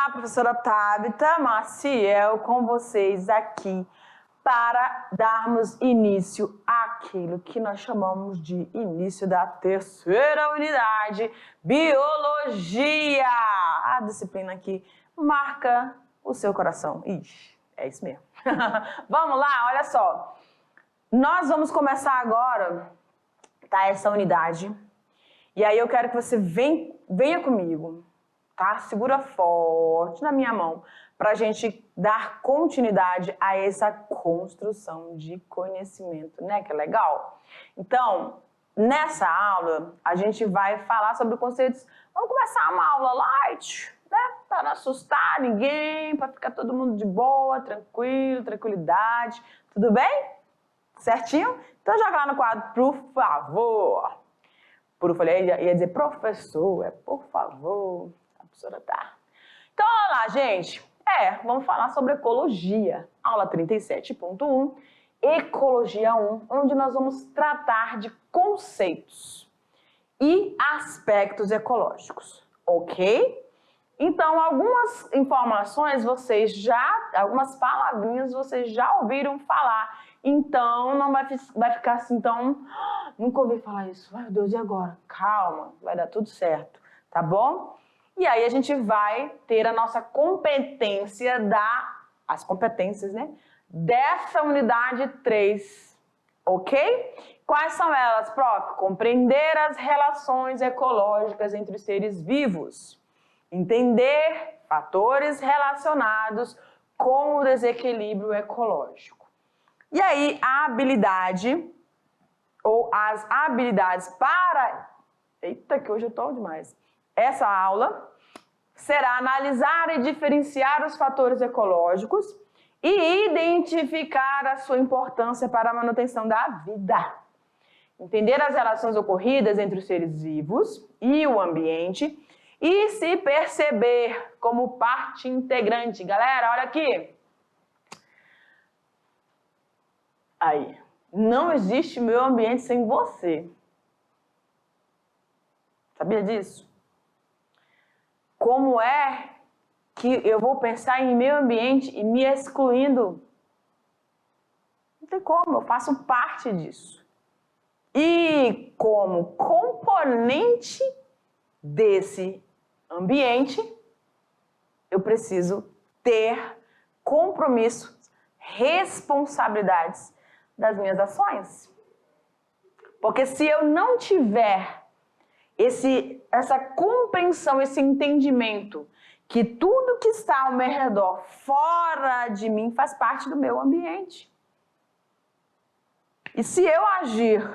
Olá, professora Tabita Maciel, com vocês aqui para darmos início àquilo que nós chamamos de início da terceira unidade, Biologia. A disciplina que marca o seu coração. Ixi, é isso mesmo. Vamos lá, olha só. Nós vamos começar agora, tá, essa unidade. E aí eu quero que você venha comigo. Tá? Segura forte na minha mão para a gente dar continuidade a essa construção de conhecimento, né? Que é legal? Então, nessa aula, a gente vai falar sobre conceitos. Vamos começar uma aula light, né? Para não assustar ninguém, para ficar todo mundo de boa, tranquilo, tranquilidade. Tudo bem? Certinho? Então, joga lá no quadro, por favor. Por favor, ia dizer professor, é por favor. Tá. Então, olha lá, gente. Vamos falar sobre ecologia. Aula 37.1, Ecologia 1, onde nós vamos tratar de conceitos e aspectos ecológicos, ok? Então, algumas informações algumas palavrinhas vocês já ouviram falar. Então, não vai ficar assim, então, nunca ouvi falar isso. Ai, meu Deus, e agora? Calma, vai dar tudo certo, tá bom? E aí a gente vai ter a nossa competência as competências, né? Dessa unidade 3, ok? Quais são elas, prof? Compreender as relações ecológicas entre os seres vivos. Entender fatores relacionados com o desequilíbrio ecológico. E aí a habilidade, ou as habilidades para... Eita, que hoje eu tô demais. Essa aula será analisar e diferenciar os fatores ecológicos e identificar a sua importância para a manutenção da vida. Entender as relações ocorridas entre os seres vivos e o ambiente e se perceber como parte integrante. Galera, olha aqui. Aí, não existe meio ambiente sem você. Sabia disso? Como é que eu vou pensar em meio ambiente e me excluindo? Não tem como, eu faço parte disso. E como componente desse ambiente, eu preciso ter compromissos, responsabilidades das minhas ações. Porque se eu não tiver essa compreensão, esse entendimento que tudo que está ao meu redor, fora de mim, faz parte do meu ambiente. E se eu agir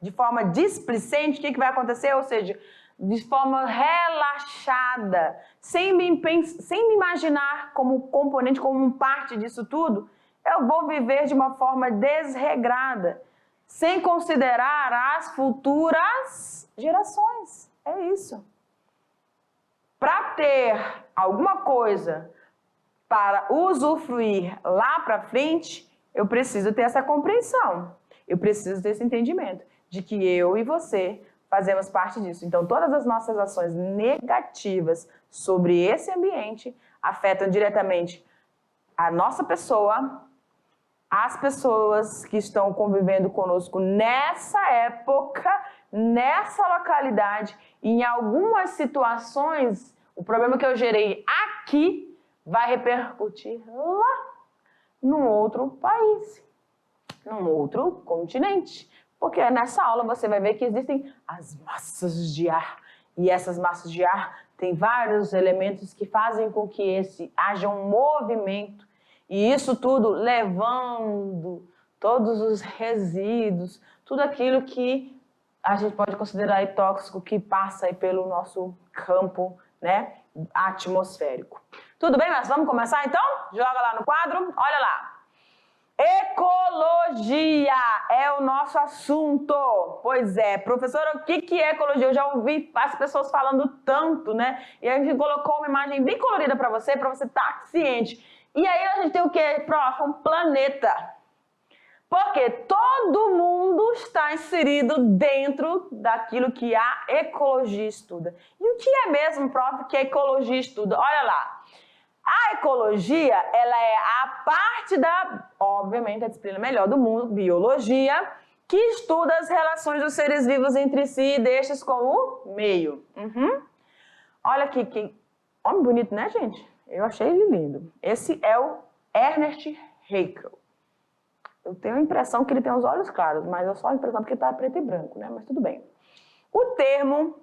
de forma displicente, o que vai acontecer? Ou seja, de forma relaxada, sem me imaginar como componente, como parte disso tudo, eu vou viver de uma forma desregrada, sem considerar as futuras gerações. É isso. Para ter alguma coisa para usufruir lá para frente, eu preciso ter essa compreensão. Eu preciso ter esse entendimento de que eu e você fazemos parte disso. Então, todas as nossas ações negativas sobre esse ambiente afetam diretamente a nossa pessoa, as pessoas que estão convivendo conosco nessa época, nessa localidade, e em algumas situações, o problema que eu gerei aqui vai repercutir lá, num outro país, num outro continente. Porque nessa aula você vai ver que existem as massas de ar, e essas massas de ar têm vários elementos que fazem com que haja um movimento. E isso tudo levando todos os resíduos, tudo aquilo que a gente pode considerar tóxico, que passa aí pelo nosso campo, né, atmosférico. Tudo bem, mas vamos começar então? Joga lá no quadro, olha lá. Ecologia é o nosso assunto. Pois é, professora, o que é ecologia? Eu já ouvi as pessoas falando tanto, né? E a gente colocou uma imagem bem colorida para você estar ciente. E aí a gente tem o quê, prof? Um planeta. Porque todo mundo está inserido dentro daquilo que a ecologia estuda. E o que é mesmo, prof, que a ecologia estuda? Olha lá. A ecologia, ela é a parte obviamente, a disciplina melhor do mundo, biologia, que estuda as relações dos seres vivos entre si e destes com o meio. Olha aqui, que homem bonito, né, gente? Eu achei ele lindo. Esse é o Ernest Haeckel. Eu tenho a impressão que ele tem os olhos claros, mas é só a impressão porque está preto e branco, né? Mas tudo bem. O termo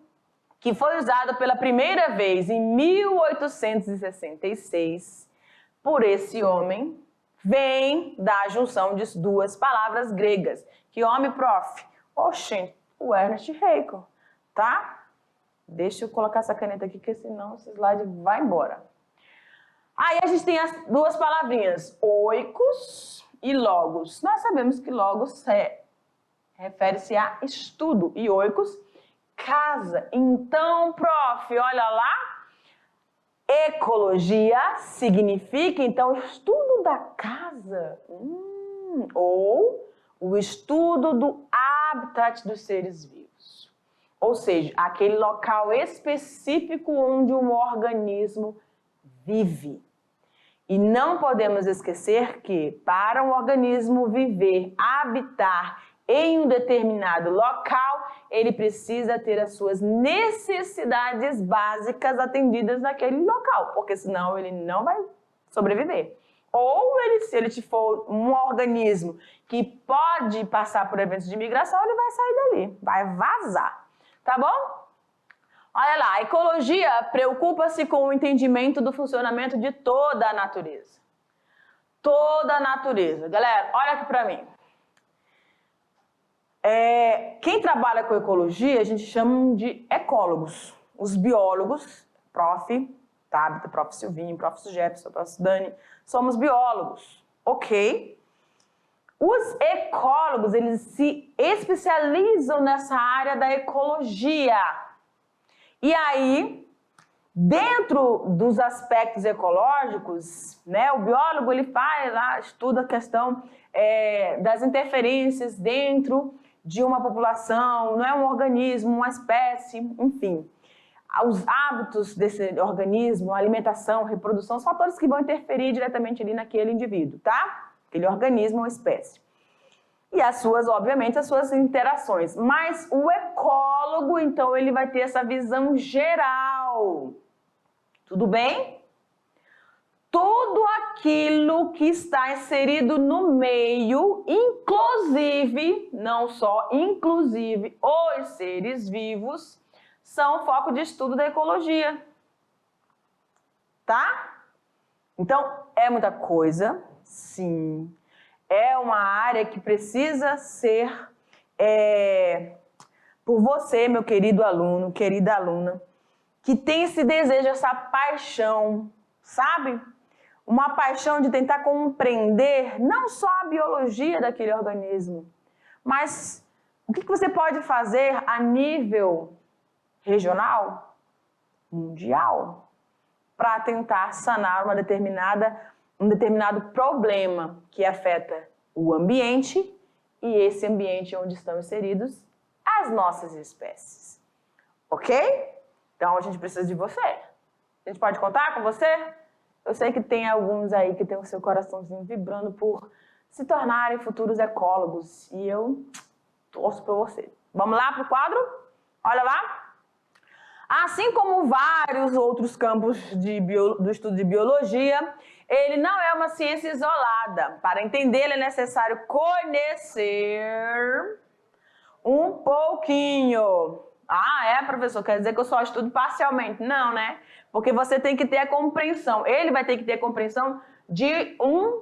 que foi usado pela primeira vez em 1866 por esse homem vem da junção de duas palavras gregas. Que homem, prof? Oxente, o Ernest Haeckel, tá? Deixa eu colocar essa caneta aqui, porque senão esse slide vai embora. Aí a gente tem as duas palavrinhas, oikos e logos. Nós sabemos que logos refere-se a estudo e oikos, casa. Então, prof, olha lá, ecologia significa, então, o estudo da casa, ou o estudo do habitat dos seres vivos. Ou seja, aquele local específico onde um organismo vive. E não podemos esquecer que, para um organismo viver, habitar em um determinado local, ele precisa ter as suas necessidades básicas atendidas naquele local, porque senão ele não vai sobreviver. Ou se ele for um organismo que pode passar por eventos de migração, ele vai sair dali, vai vazar, tá bom? Olha lá, a ecologia preocupa-se com o entendimento do funcionamento de toda a natureza. Toda a natureza. Galera, olha aqui pra mim. Quem trabalha com ecologia, a gente chama de ecólogos. Os biólogos, prof. Tabita, prof. Silvinho, prof. Jefferson, prof. Dani, somos biólogos, ok? Os ecólogos, eles se especializam nessa área da ecologia. E aí, dentro dos aspectos ecológicos, né, o biólogo ele faz lá, estuda a questão das interferências dentro de uma população, não é um organismo, uma espécie, enfim. Os hábitos desse organismo, alimentação, reprodução, os fatores que vão interferir diretamente ali naquele indivíduo, tá? Aquele organismo ou espécie. E as suas, obviamente, as suas interações. Mas o ecólogo, então, ele vai ter essa visão geral. Tudo bem? Tudo aquilo que está inserido no meio, inclusive, não só inclusive, os seres vivos, são foco de estudo da ecologia. Tá? Então, é muita coisa, sim. É uma área que precisa ser, por você, meu querido aluno, querida aluna, que tem esse desejo, essa paixão, sabe? Uma paixão de tentar compreender não só a biologia daquele organismo, mas o que você pode fazer a nível regional, mundial, para tentar sanar um determinado problema que afeta o ambiente e esse ambiente onde estão inseridos as nossas espécies. Ok? Então a gente precisa de você. A gente pode contar com você? Eu sei que tem alguns aí que tem o seu coraçãozinho vibrando por se tornarem futuros ecólogos e eu torço por você. Vamos lá para o quadro? Olha lá. Assim como vários outros campos do estudo de biologia, ele não é uma ciência isolada. Para entendê-lo é necessário conhecer um pouquinho. Ah, professor, quer dizer que eu só estudo parcialmente? Não, né? Porque você tem que ter a compreensão. Ele vai ter que ter a compreensão de um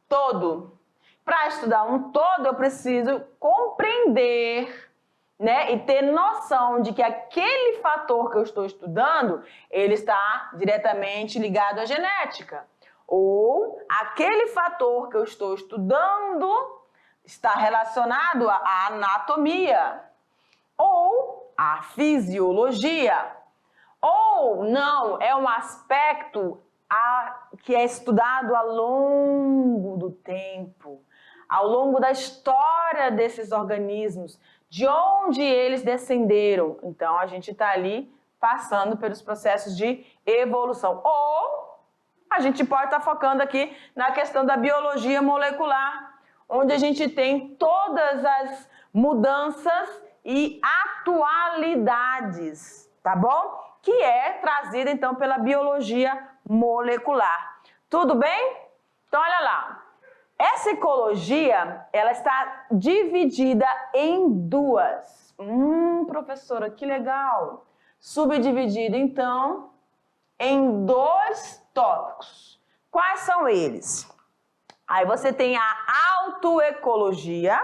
todo. Para estudar um todo, eu preciso compreender, né, e ter noção de que aquele fator que eu estou estudando, ele está diretamente ligado à genética. Ou aquele fator que eu estou estudando está relacionado à anatomia. Ou à fisiologia. Ou não, é um aspecto que é estudado ao longo do tempo, ao longo da história desses organismos, de onde eles descenderam. Então, a gente está ali passando pelos processos de evolução. Ou A gente pode estar focando aqui na questão da biologia molecular, onde a gente tem todas as mudanças e atualidades, tá bom? Que é trazida então pela biologia molecular. Tudo bem? Então olha lá. Essa ecologia, ela está dividida em duas. Professora, que legal. Subdividida então em dois tópicos. Quais são eles? Aí você tem a autoecologia,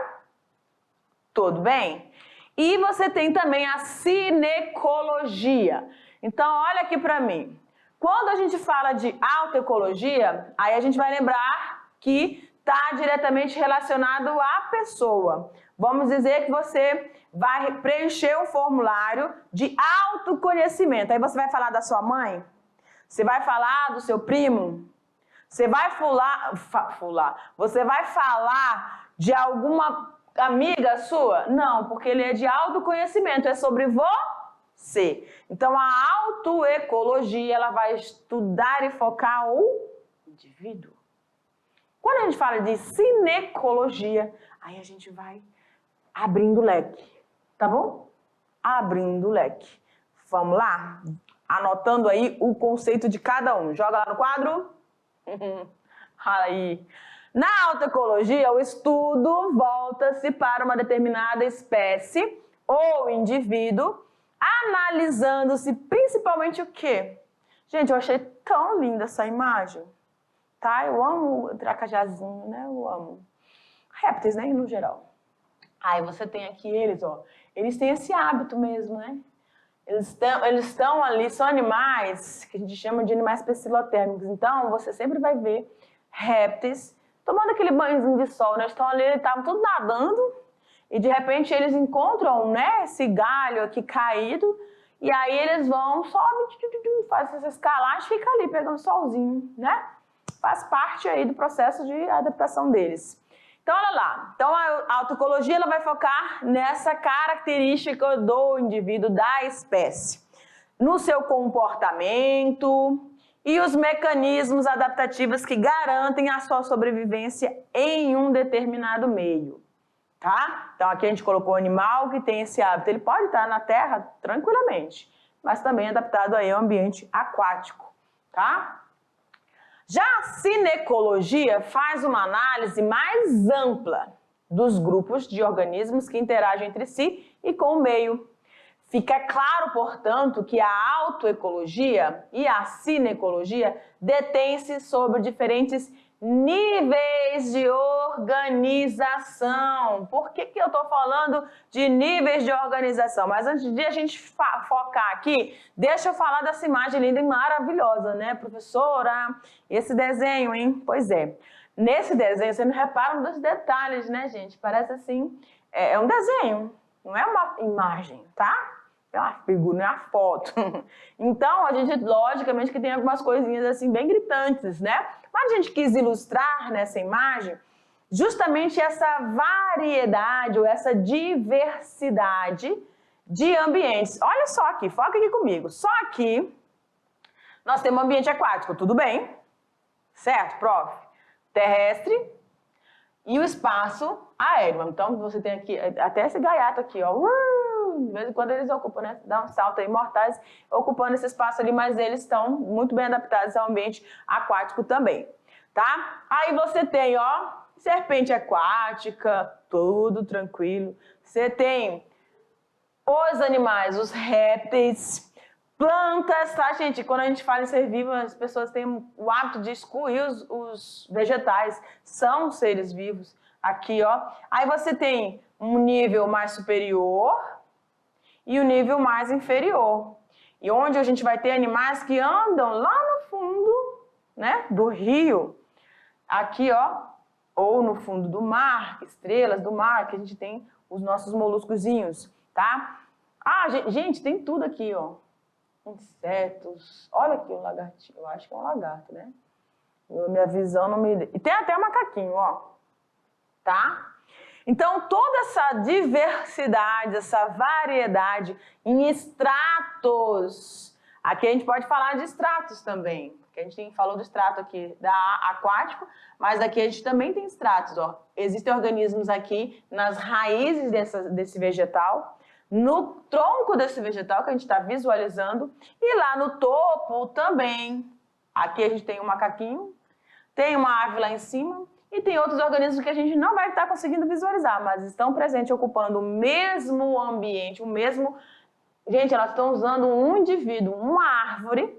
tudo bem? E você tem também a cinecologia. Então, olha aqui para mim. Quando a gente fala de autoecologia, aí a gente vai lembrar que está diretamente relacionado à pessoa. Vamos dizer que você vai preencher um formulário de autoconhecimento. Aí você vai falar da sua mãe? Você vai falar do seu primo? Você vai Você vai falar de alguma amiga sua? Não, porque ele é de autoconhecimento, é sobre você. Então a autoecologia, ela vai estudar e focar o indivíduo. Quando a gente fala de cinecologia, aí a gente vai abrindo o leque, tá bom? Abrindo o leque. Vamos lá? Anotando aí o conceito de cada um. Joga lá no quadro. Aí. Na autoecologia, o estudo volta-se para uma determinada espécie ou indivíduo, analisando-se principalmente o quê? Gente, eu achei tão linda essa imagem, tá? Eu amo o tracajazinho, né? Eu amo. Répteis, né? No geral. Aí você tem aqui eles, ó. Eles têm esse hábito mesmo, né? Eles estão ali, são animais que a gente chama de animais pecilotérmicos. Então, você sempre vai ver répteis tomando aquele banhozinho de sol, né? Estão ali, eles estavam tudo nadando e de repente eles encontram, né, esse galho aqui caído e aí eles vão, sobem, fazem essa escalagem e fica ali pegando solzinho, né? Faz parte aí do processo de adaptação deles. Então, olha lá. Então, a autoecologia ela vai focar nessa característica do indivíduo, da espécie, no seu comportamento e os mecanismos adaptativos que garantem a sua sobrevivência em um determinado meio, tá? Então, aqui a gente colocou o animal que tem esse hábito. Ele pode estar na terra tranquilamente, mas também adaptado aí ao ambiente aquático, tá? Já a cinecologia faz uma análise mais ampla dos grupos de organismos que interagem entre si e com o meio. Fica claro, portanto, que a autoecologia e a cinecologia detêm-se sobre diferentes níveis de organização. Por que eu estou falando de níveis de organização? Mas antes de a gente focar aqui, deixa eu falar dessa imagem linda e maravilhosa, né, professora? Esse desenho, hein? Pois é. Nesse desenho, você não repara nos detalhes, né, gente? Parece assim, é um desenho, não é uma imagem, tá? É uma figura, não é uma foto. Então, a gente, logicamente, que tem algumas coisinhas assim bem gritantes, né? Mas a gente quis ilustrar nessa imagem justamente essa variedade ou essa diversidade de ambientes. Olha só aqui, foca aqui comigo. Só aqui nós temos um ambiente aquático, tudo bem? Certo, prof? Terrestre e o espaço aéreo. Então, você tem aqui, até esse gaiato aqui, ó. De vez em quando eles ocupam, né? Dá um salto aí, mortais, ocupando esse espaço ali, mas eles estão muito bem adaptados ao ambiente aquático também, tá? Aí você tem, ó, serpente aquática, tudo tranquilo. Você tem os animais, os répteis, plantas, tá, gente? Quando a gente fala em ser vivo, as pessoas têm o hábito de excluir os vegetais, são seres vivos. Aqui, ó. Aí você tem um nível mais superior e o nível mais inferior. E onde a gente vai ter animais que andam lá no fundo, né, do rio. Aqui, ó, ou no fundo do mar, estrelas do mar, que a gente tem os nossos moluscozinhos, tá? Ah, gente, tem tudo aqui, ó. Insetos. Olha aqui o lagartinho. Eu acho que é um lagarto, né? Minha visão não me... E tem até um macaquinho, ó. Tá? Então, toda essa diversidade, essa variedade em estratos Aqui a gente pode falar de estratos também, porque a gente falou do estrato aqui aquático, mas aqui a gente também tem estratos. Ó. Existem organismos aqui nas raízes desse vegetal, no tronco desse vegetal que a gente está visualizando, e lá no topo também. Aqui a gente tem um macaquinho, tem uma ave lá em cima, e tem outros organismos que a gente não vai estar conseguindo visualizar, mas estão presentes, ocupando o mesmo ambiente, o mesmo... Gente, elas estão usando um indivíduo, uma árvore,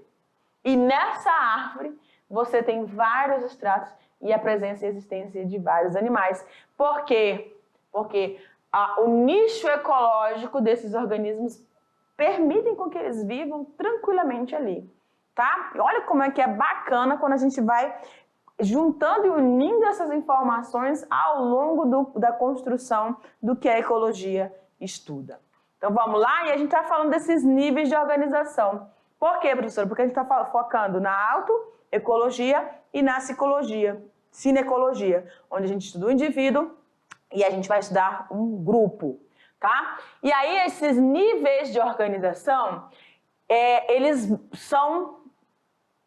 e nessa árvore você tem vários estratos e a presença e existência de vários animais. Por quê? Porque o nicho ecológico desses organismos permitem com que eles vivam tranquilamente ali, tá? E olha como é que é bacana quando a gente vai juntando e unindo essas informações ao longo da construção do que a ecologia estuda. Então vamos lá, e a gente está falando desses níveis de organização. Por quê, professora? Porque a gente está focando na autoecologia e na cinecologia, onde a gente estuda o indivíduo e a gente vai estudar um grupo, tá? E aí esses níveis de organização, eles são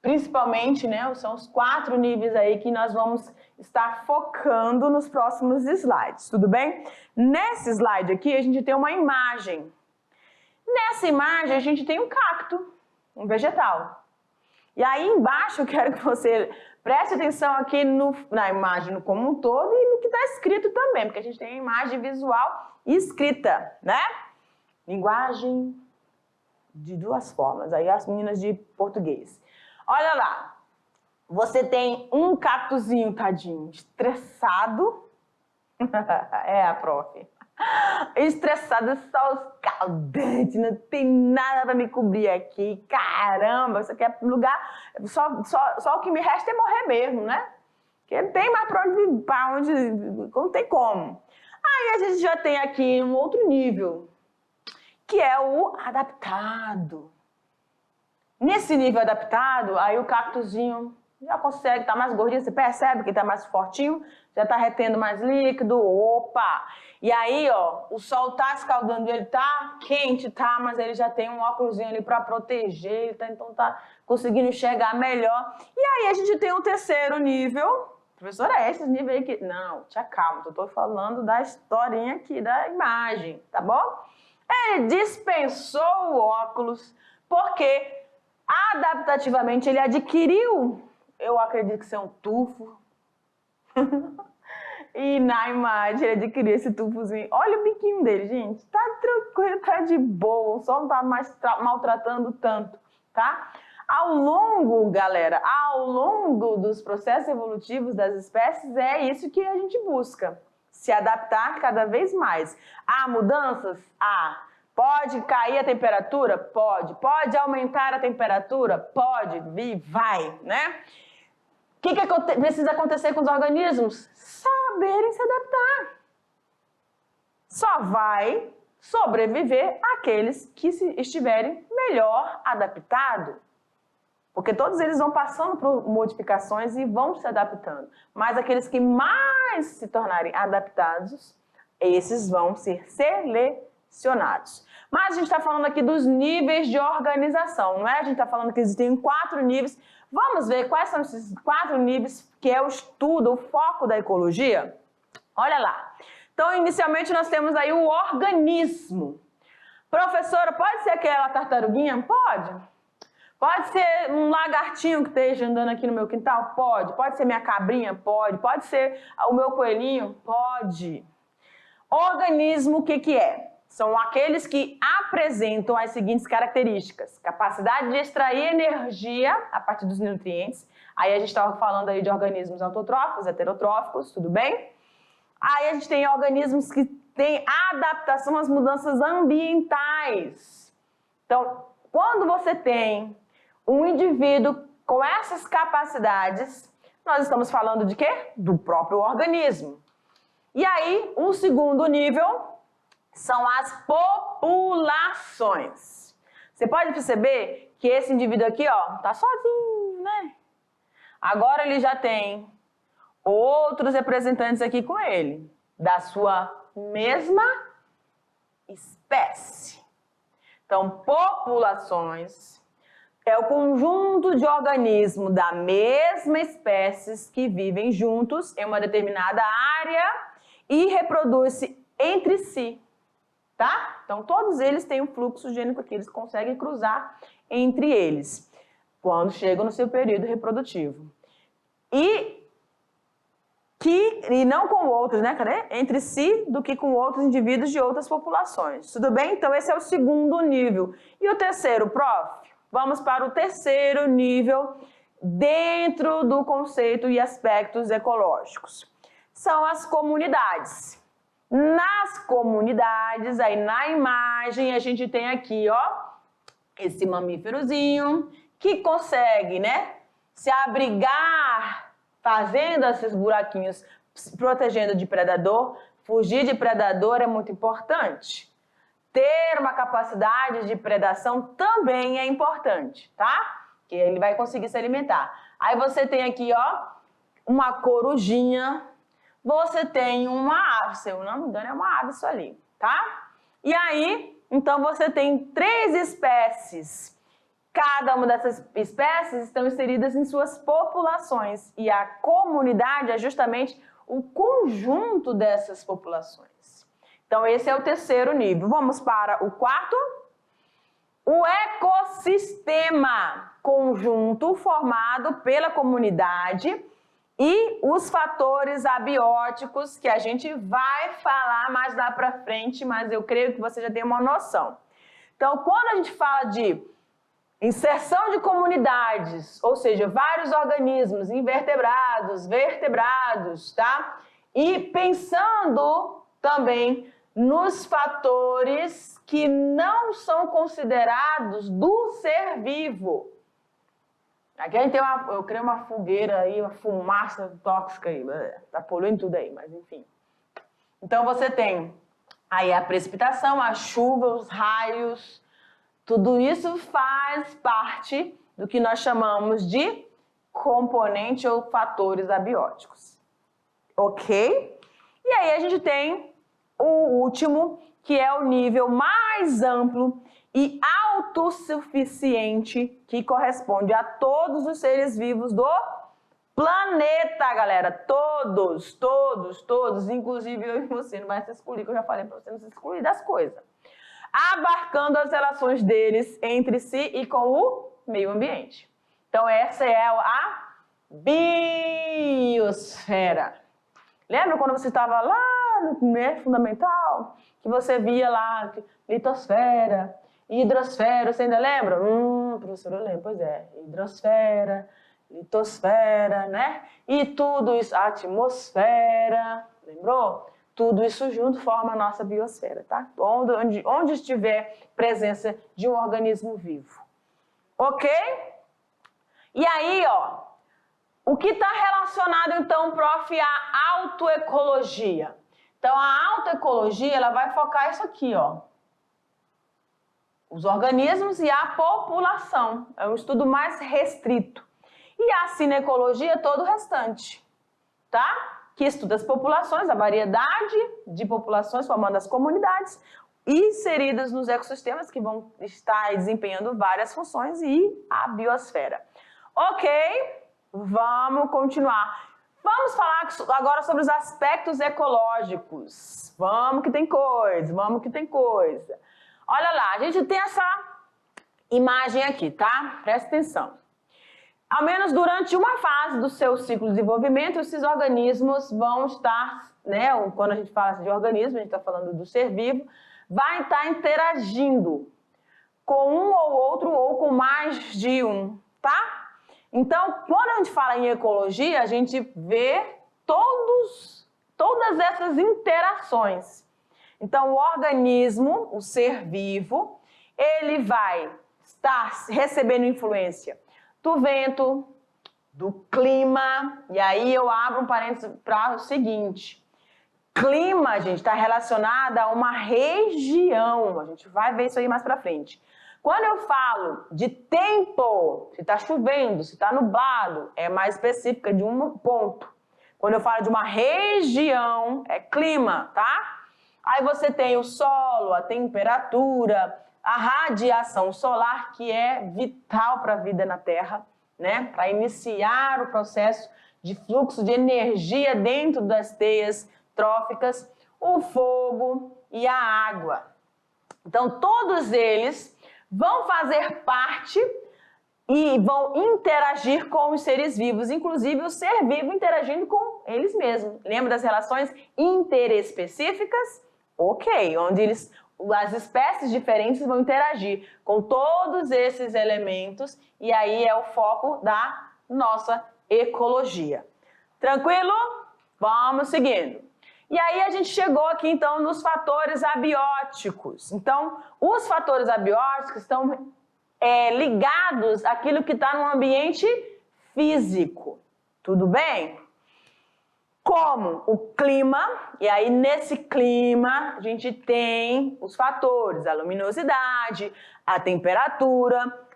principalmente, né, são os 4 níveis aí que nós vamos estar focando nos próximos slides, tudo bem? Nesse slide aqui a gente tem uma imagem. Nessa imagem a gente tem um cacto, um vegetal. E aí embaixo eu quero que você preste atenção aqui na imagem como um todo e no que está escrito também, porque a gente tem a imagem visual e escrita, né? Linguagem de 2 formas, aí as meninas de português. Olha lá, você tem um cactozinho, tadinho, estressado. A prof. Estressado, só os caldantes, não tem nada para me cobrir aqui. Caramba, isso aqui é lugar... Só o que me resta é morrer mesmo, né? Porque não tem mais para onde... Não tem como. Aí a gente já tem aqui um outro nível, que é o adaptado. Nesse nível adaptado, aí o cactozinho já consegue estar mais gordinho, você percebe que está mais fortinho, já está retendo mais líquido, opa! E aí, ó, o sol está escaldando ele, tá quente, tá, mas ele já tem um óculosinho ali para proteger, ele tá, então tá conseguindo enxergar melhor. E aí a gente tem um terceiro nível, professora, é esse nível aí que... Não, te acalma, eu tô falando da historinha aqui, da imagem, tá bom? Ele dispensou o óculos porque... adaptativamente ele adquiriu, eu acredito que isso é um tufo, e na imagem ele adquiriu esse tufozinho. Olha o biquinho dele, gente, tá tranquilo, tá de boa, o sol não tá mais maltratando tanto, tá? Ao longo, galera, ao longo dos processos evolutivos das espécies, é isso que a gente busca, se adaptar cada vez mais. Há mudanças? Há. Pode cair a temperatura? Pode. Pode aumentar a temperatura? Pode. E vai, né? O que precisa acontecer com os organismos? Saberem se adaptar. Só vai sobreviver aqueles que estiverem melhor adaptados. Porque todos eles vão passando por modificações e vão se adaptando. Mas aqueles que mais se tornarem adaptados, esses vão ser selecionados. Mas a gente está falando aqui dos níveis de organização, não é? A gente está falando que existem 4 níveis. Vamos ver quais são esses 4 níveis que é o estudo, o foco da ecologia? Olha lá. Então, inicialmente, nós temos aí o organismo. Professora, pode ser aquela tartaruguinha? Pode. Pode ser um lagartinho que esteja andando aqui no meu quintal? Pode. Pode ser minha cabrinha? Pode. Pode ser o meu coelhinho? Pode. Organismo, o que é? São aqueles que apresentam as seguintes características. Capacidade de extrair energia a partir dos nutrientes. Aí a gente estava falando aí de organismos autotróficos, heterotróficos, tudo bem? Aí a gente tem organismos que têm adaptação às mudanças ambientais. Então, quando você tem um indivíduo com essas capacidades, nós estamos falando de quê? Do próprio organismo. E aí, o segundo nível são as populações. Você pode perceber que esse indivíduo aqui, ó, tá sozinho, né? Agora ele já tem outros representantes aqui com ele, da sua mesma espécie. Então, populações É o conjunto de organismos da mesma espécie que vivem juntos em uma determinada área e reproduz-se entre si, tá? Então, todos eles têm um fluxo gênico que eles conseguem cruzar entre eles quando chegam no seu período reprodutivo. E não com outros, né? Entre si do que com outros indivíduos de outras populações. Tudo bem? Então, esse é o segundo nível. E o terceiro, prof? Vamos para o terceiro nível dentro do conceito e aspectos ecológicos. São as comunidades. Nas comunidades, aí na imagem, a gente tem aqui, ó, esse mamíferozinho que consegue, né, se abrigar fazendo esses buraquinhos, se protegendo de predador. Fugir de predador é muito importante. Ter uma capacidade de predação também é importante, tá? Que ele vai conseguir se alimentar. Aí você tem aqui, ó, uma corujinha. Você tem uma ave, se eu não me engano, é uma ave isso ali, tá? E aí, então você tem 3 espécies. Cada uma dessas espécies estão inseridas em suas populações. E a comunidade é justamente o conjunto dessas populações. Então, esse é o terceiro nível. Vamos para o quarto. O ecossistema, conjunto formado pela comunidade e os fatores abióticos que a gente vai falar mais lá para frente, mas eu creio que você já tem uma noção. Então, quando a gente fala de inserção de comunidades, ou seja, vários organismos, invertebrados, vertebrados, tá? E pensando também nos fatores que não são considerados do ser vivo. Aqui a gente tem eu criei uma fogueira aí, uma fumaça tóxica aí, tá poluindo tudo aí, mas enfim. Então você tem aí a precipitação, a chuva, os raios, tudo isso faz parte do que nós chamamos de componente ou fatores abióticos. Ok? E aí a gente tem o último, que é o nível mais amplo e autossuficiente, que corresponde a todos os seres vivos do planeta, galera. Todos, inclusive eu e você. Não vai se excluir, que eu já falei para você não se excluir das coisas. Abarcando as relações deles entre si e com o meio ambiente. Então, essa é a biosfera. Lembra quando você estava lá no primeiro fundamental? Que você via lá litosfera, hidrosfera, você ainda lembra? Professor, eu lembro, pois é. Hidrosfera, litosfera, né? E tudo isso, atmosfera, lembrou? Tudo isso junto forma a nossa biosfera, tá? Onde estiver presença de um organismo vivo. Ok? E aí, ó, o que está relacionado, então, prof, à autoecologia? Então, a autoecologia, ela vai focar isso aqui, ó. Os organismos e a população. É um estudo mais restrito. E a cinecologia, todo o restante, tá? Que estuda as populações, a variedade de populações formando as comunidades inseridas nos ecossistemas que vão estar desempenhando várias funções e a biosfera. Ok, vamos continuar. Vamos falar agora sobre os aspectos ecológicos. Vamos que tem coisa. Olha lá, a gente tem essa imagem aqui, tá? Presta atenção. Ao menos durante uma fase do seu ciclo de desenvolvimento, esses organismos vão estar, né? Quando a gente fala de organismo, a gente está falando do ser vivo, vai estar interagindo com um ou outro ou com mais de um, tá? Então, quando a gente fala em ecologia, a gente vê todas essas interações. Então, o organismo, o ser vivo, ele vai estar recebendo influência do vento, do clima, e aí eu abro um parênteses para o seguinte: clima, gente, está relacionado a uma região, a gente vai ver isso aí mais para frente. Quando eu falo de tempo, se está chovendo, se está nublado, é mais específica de um ponto. Quando eu falo de uma região, é clima, tá? Aí você tem o solo, a temperatura, a radiação solar, que é vital para a vida na Terra, né? Para iniciar o processo de fluxo de energia dentro das teias tróficas, o fogo e a água. Então, todos eles vão fazer parte e vão interagir com os seres vivos, inclusive o ser vivo interagindo com eles mesmos. Lembra das relações interespecíficas? Ok, onde as espécies diferentes vão interagir com todos esses elementos e aí é o foco da nossa ecologia. Tranquilo? Vamos seguindo. E aí a gente chegou aqui então nos fatores abióticos. Então, os fatores abióticos estão ligados àquilo que está no ambiente físico. Tudo bem? Como o clima, e aí nesse clima a gente tem os fatores, a luminosidade, a temperatura,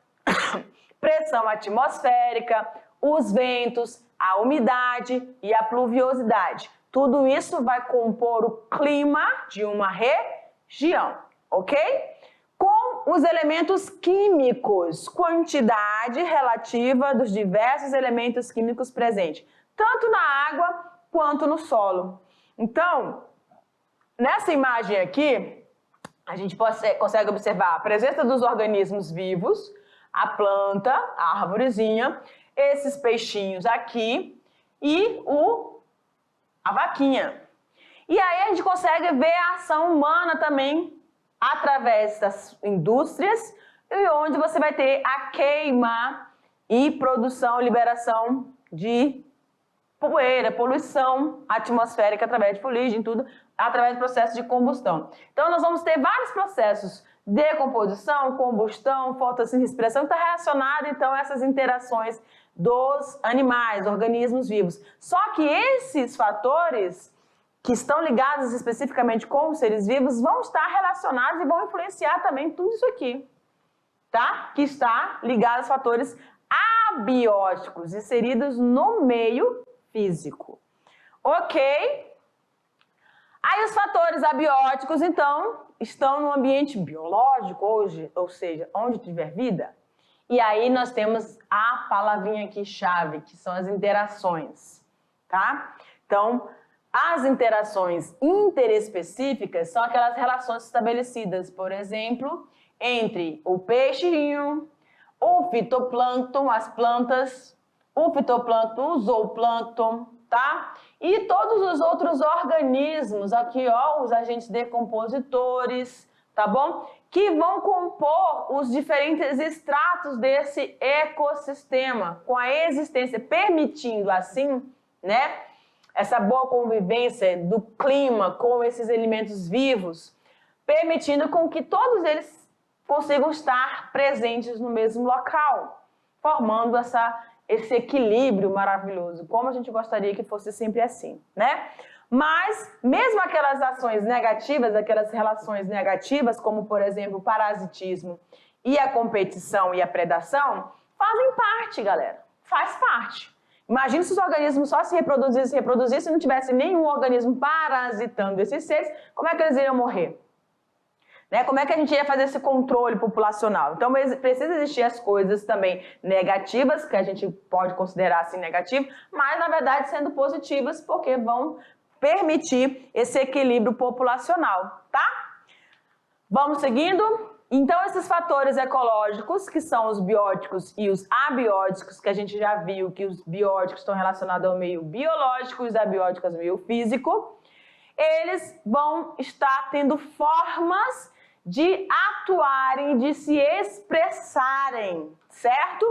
pressão atmosférica, os ventos, a umidade e a pluviosidade. Tudo isso vai compor o clima de uma região, ok? Com os elementos químicos, quantidade relativa dos diversos elementos químicos presentes, tanto na água quanto no solo. Então, nessa imagem aqui, a gente consegue observar a presença dos organismos vivos, a planta, a árvorezinha, esses peixinhos aqui e a vaquinha. E aí a gente consegue ver a ação humana também através das indústrias, e onde você vai ter a queima e produção, liberação de poeira, poluição atmosférica através de fuligem, tudo através do processo de combustão. Então nós vamos ter vários processos: decomposição, combustão, fotossíntese, respiração, está relacionado então a essas interações dos animais, organismos vivos. Só que esses fatores que estão ligados especificamente com os seres vivos vão estar relacionados e vão influenciar também tudo isso aqui, tá? Que está ligado aos fatores abióticos inseridos no meio físico. Ok? Aí os fatores abióticos, então, estão no ambiente biológico hoje, ou seja, onde tiver vida. E aí nós temos a palavrinha aqui chave, que são as interações, tá? Então, as interações interespecíficas são aquelas relações estabelecidas, por exemplo, entre o peixinho, o fitoplâncton, as plantas, o fitoplâncton, o zooplâncton, tá? E todos os outros organismos, aqui ó, os agentes decompositores, tá bom? Que vão compor os diferentes estratos desse ecossistema, com a existência, permitindo assim, né? Essa boa convivência do clima com esses elementos vivos, permitindo com que todos eles consigam estar presentes no mesmo local, formando esse equilíbrio maravilhoso, como a gente gostaria que fosse sempre assim, né? Mas, mesmo aquelas ações negativas, aquelas relações negativas, como, por exemplo, o parasitismo e a competição e a predação, fazem parte, galera, faz parte. Imagina se os organismos só se reproduzissem e não tivesse nenhum organismo parasitando esses seres, como é que eles iriam morrer? Né? Como é que a gente ia fazer esse controle populacional? Então, precisa existir as coisas também negativas, que a gente pode considerar assim negativo, mas, na verdade, sendo positivas, porque vão permitir esse equilíbrio populacional, tá? Vamos seguindo? Então, esses fatores ecológicos, que são os bióticos e os abióticos, que a gente já viu que os bióticos estão relacionados ao meio biológico e os abióticos ao meio físico, eles vão estar tendo formas de atuarem, de se expressarem, certo?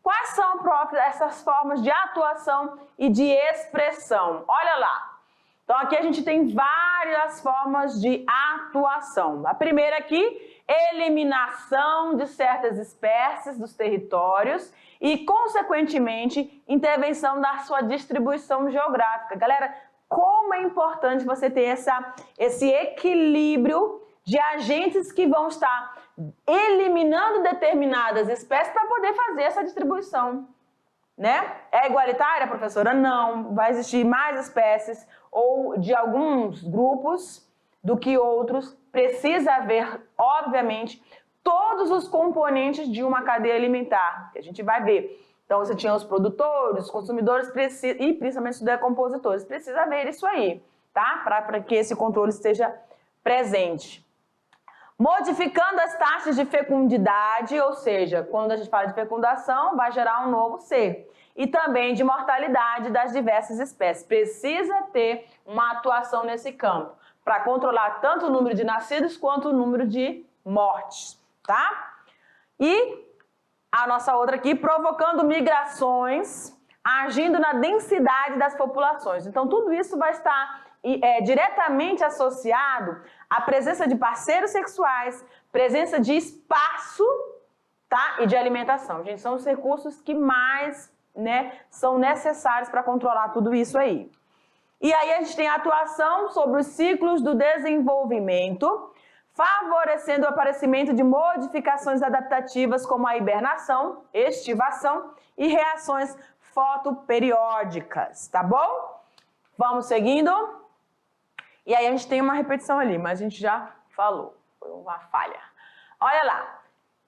Quais são, prof, essas formas de atuação e de expressão? Olha lá. Então, aqui a gente tem várias formas de atuação. A primeira aqui, eliminação de certas espécies dos territórios e, consequentemente, intervenção da sua distribuição geográfica. Galera, como é importante você ter esse equilíbrio de agentes que vão estar eliminando determinadas espécies para poder fazer essa distribuição, né? É igualitária, professora? Não, vai existir mais espécies ou de alguns grupos do que outros. Precisa haver, obviamente, todos os componentes de uma cadeia alimentar, que a gente vai ver. Então, você tinha os produtores, os consumidores e principalmente os decompositores. Precisa ver isso aí, tá? Para que esse controle esteja presente. Modificando as taxas de fecundidade, ou seja, quando a gente fala de fecundação, vai gerar um novo ser. E também de mortalidade das diversas espécies. Precisa ter uma atuação nesse campo, para controlar tanto o número de nascidos quanto o número de mortes, tá? E a nossa outra aqui, provocando migrações, agindo na densidade das populações. Então, tudo isso vai estar diretamente associado à presença de parceiros sexuais, presença de espaço, tá? E de alimentação. Gente, são os recursos que mais, né, são necessários para controlar tudo isso aí. E aí a gente tem a atuação sobre os ciclos do desenvolvimento, favorecendo o aparecimento de modificações adaptativas como a hibernação, estivação e reações fotoperiódicas, tá bom? Vamos seguindo. E aí a gente tem uma repetição ali, mas a gente já falou, foi uma falha. Olha lá.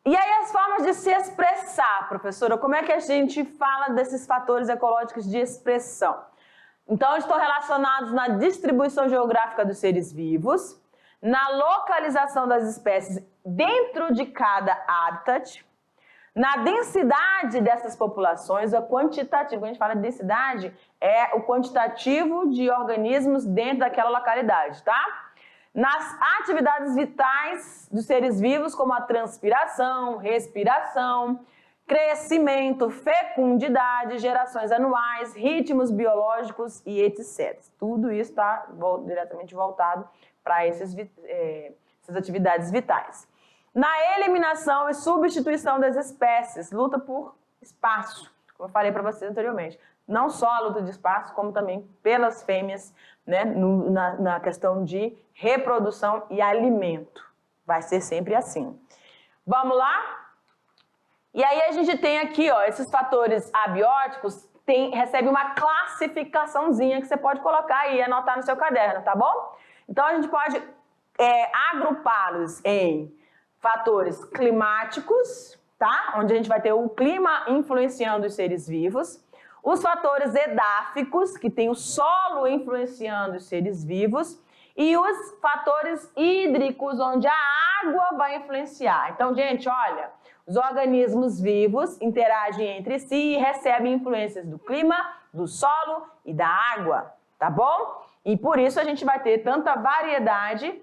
E aí as formas de se expressar, professora, como é que a gente fala desses fatores ecológicos de expressão? Então, estão relacionados na distribuição geográfica dos seres vivos, na localização das espécies dentro de cada habitat, na densidade dessas populações, o quantitativo. Quando a gente fala de densidade, é o quantitativo de organismos dentro daquela localidade, tá? Nas atividades vitais dos seres vivos, como a transpiração, respiração, crescimento, fecundidade, gerações anuais, ritmos biológicos e etc. Tudo isso está diretamente voltado para essas atividades vitais. Na eliminação e substituição das espécies, luta por espaço, como eu falei para vocês anteriormente. Não só a luta de espaço, como também pelas fêmeas, né, na questão de reprodução e alimento. Vai ser sempre assim. Vamos lá? E aí a gente tem aqui, ó, esses fatores abióticos, recebe uma classificaçãozinha que você pode colocar aí e anotar no seu caderno, tá bom? Então a gente pode agrupá-los em fatores climáticos, tá? Onde a gente vai ter o clima influenciando os seres vivos. Os fatores edáficos, que tem o solo influenciando os seres vivos. E os fatores hídricos, onde a água vai influenciar. Então, gente, olha, os organismos vivos interagem entre si e recebem influências do clima, do solo e da água, tá bom? E por isso a gente vai ter tanta variedade,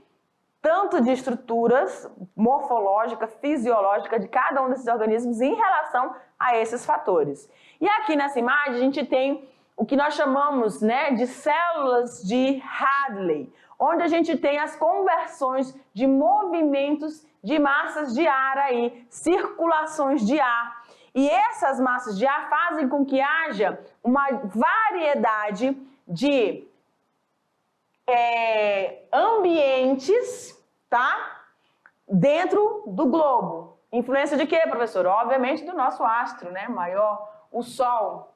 tanto de estruturas morfológica, fisiológica de cada um desses organismos em relação a esses fatores. E aqui nessa imagem a gente tem o que nós chamamos, né, de células de Hadley, onde a gente tem as conversões de movimentos de massas de ar aí, circulações de ar. E essas massas de ar fazem com que haja uma variedade de ambientes, tá? Dentro do globo. Influência de quê, professor? Obviamente do nosso astro, né? Maior, o Sol,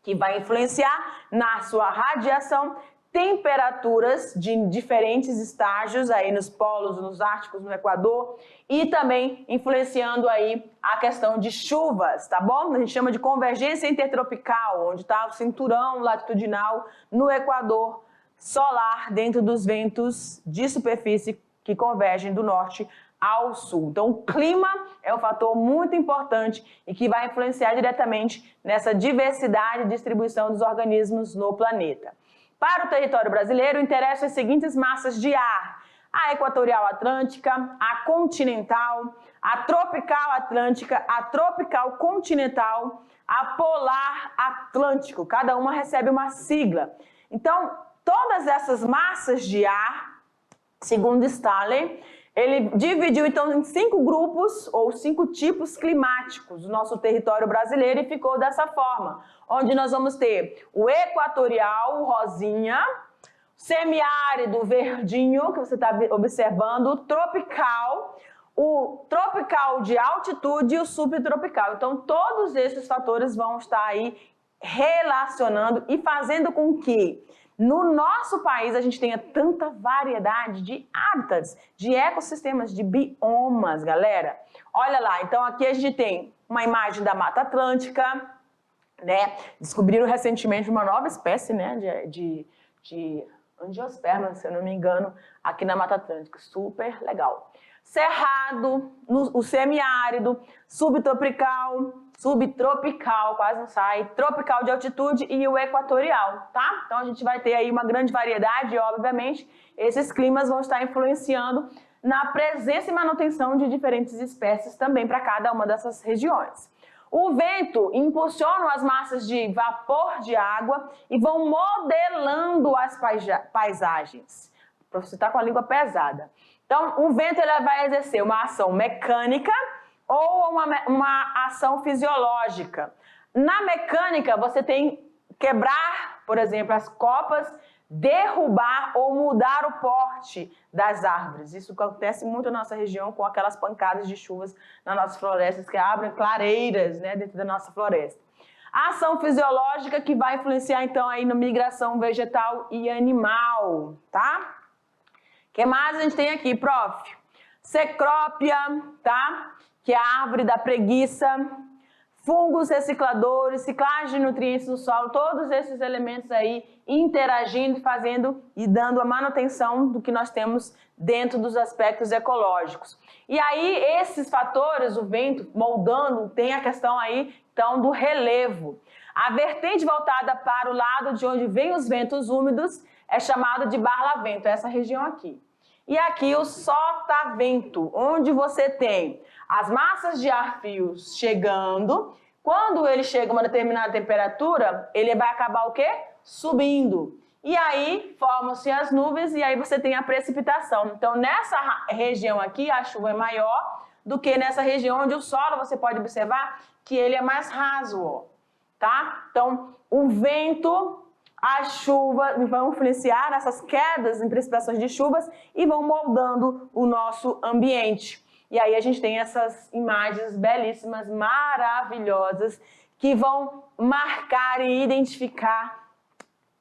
que vai influenciar na sua radiação, temperaturas de diferentes estágios aí nos polos, nos árticos, no Equador, e também influenciando aí a questão de chuvas, tá bom? A gente chama de convergência intertropical, onde está o cinturão latitudinal no Equador solar, dentro dos ventos de superfície que convergem do norte ao sul. Então, o clima é um fator muito importante e que vai influenciar diretamente nessa diversidade e distribuição dos organismos no planeta. Para o território brasileiro, interessam as seguintes massas de ar: a equatorial atlântica, a continental, a tropical atlântica, a tropical continental, a polar atlântico. Cada uma recebe uma sigla. Então, todas essas massas de ar, segundo Stanley, ele dividiu então em 5 grupos ou 5 tipos climáticos o nosso território brasileiro e ficou dessa forma, onde nós vamos ter o equatorial, o rosinha, semiárido, verdinho, que você está observando, o tropical de altitude e o subtropical. Então, todos esses fatores vão estar aí relacionando e fazendo com que no nosso país a gente tenha tanta variedade de hábitats, de ecossistemas, de biomas, galera. Olha lá, então aqui a gente tem uma imagem da Mata Atlântica, né? Descobriram recentemente uma nova espécie, né, de angiosperma, se eu não me engano, aqui na Mata Atlântica. Super legal. Cerrado, o semiárido, subtropical, quase não sai, tropical de altitude e o equatorial, tá? Então a gente vai ter aí uma grande variedade e, obviamente, esses climas vão estar influenciando na presença e manutenção de diferentes espécies também para cada uma dessas regiões. O vento impulsiona as massas de vapor de água e vão modelando as paisagens. Você está com a língua pesada. Então, o vento ele vai exercer uma ação mecânica ou uma ação fisiológica. Na mecânica, você tem quebrar, por exemplo, as copas, derrubar ou mudar o porte das árvores. Isso acontece muito na nossa região com aquelas pancadas de chuvas nas nossas florestas que abrem clareiras, né, dentro da nossa floresta. A ação fisiológica que vai influenciar então aí na migração vegetal e animal, tá? O que mais a gente tem aqui, prof? Cecrópia, tá? Que é a árvore da preguiça. Fungos recicladores, ciclagem de nutrientes no solo, todos esses elementos aí interagindo, fazendo e dando a manutenção do que nós temos dentro dos aspectos ecológicos. E aí esses fatores, o vento moldando, tem a questão aí então do relevo. A vertente voltada para o lado de onde vêm os ventos úmidos é chamada de barlavento, essa região aqui. E aqui o sotavento, onde você tem as massas de ar frios chegando. Quando ele chega a uma determinada temperatura, ele vai acabar o quê? Subindo. E aí formam-se as nuvens e aí você tem a precipitação. Então nessa região aqui a chuva é maior do que nessa região onde o solo, você pode observar que ele é mais raso, ó, tá? Então o vento, a chuva vão influenciar nessas quedas em precipitações de chuvas e vão moldando o nosso ambiente. E aí a gente tem essas imagens belíssimas, maravilhosas, que vão marcar e identificar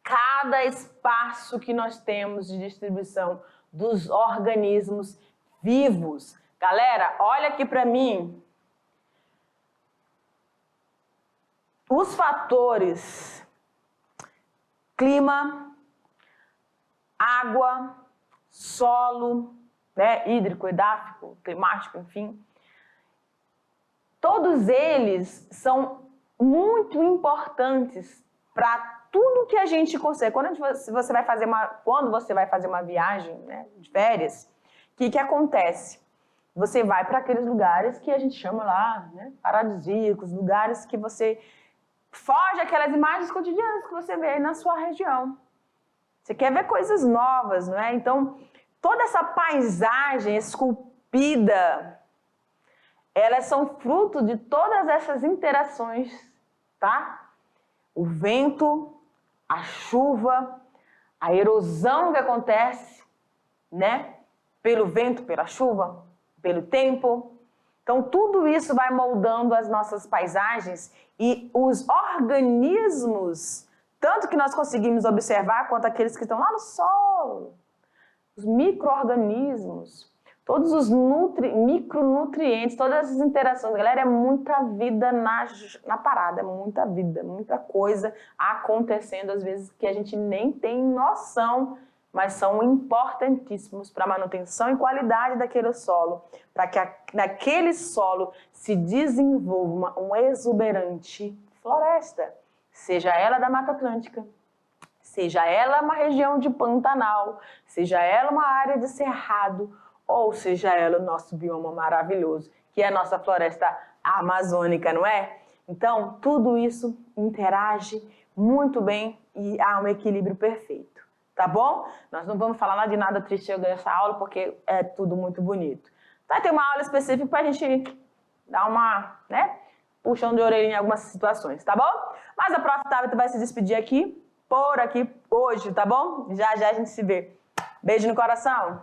cada espaço que nós temos de distribuição dos organismos vivos. Galera, olha aqui para mim. Os fatores clima, água, solo, né, hídrico, edáfico, climático, enfim. Todos eles são muito importantes para tudo que a gente consegue. Quando você vai fazer uma viagem, né, de férias, o que acontece? Você vai para aqueles lugares que a gente chama lá, né, paradisíacos, lugares que você foge aquelas imagens cotidianas que você vê aí na sua região. Você quer ver coisas novas, não é? Então, toda essa paisagem esculpida, elas são fruto de todas essas interações, tá? O vento, a chuva, a erosão que acontece, né? Pelo vento, pela chuva, pelo tempo. Então, tudo isso vai moldando as nossas paisagens e os organismos, tanto que nós conseguimos observar, quanto aqueles que estão lá no solo, os micro-organismos, todos os micronutrientes, todas essas interações. Galera, é muita vida na parada, é muita vida, muita coisa acontecendo, às vezes, que a gente nem tem noção, mas são importantíssimos para a manutenção e qualidade daquele solo, para que naquele solo se desenvolva uma exuberante floresta, seja ela da Mata Atlântica, seja ela uma região de Pantanal, seja ela uma área de cerrado, ou seja ela o nosso bioma maravilhoso, que é a nossa floresta amazônica, não é? Então, tudo isso interage muito bem e há um equilíbrio perfeito. Tá bom? Nós não vamos falar de nada triste nessa aula, porque é tudo muito bonito. Vai ter uma aula específica para a gente dar uma, né, puxão de orelha em algumas situações, tá bom? Mas a prof. Tabita vai se despedir aqui, por aqui, hoje, tá bom? Já já a gente se vê. Beijo no coração.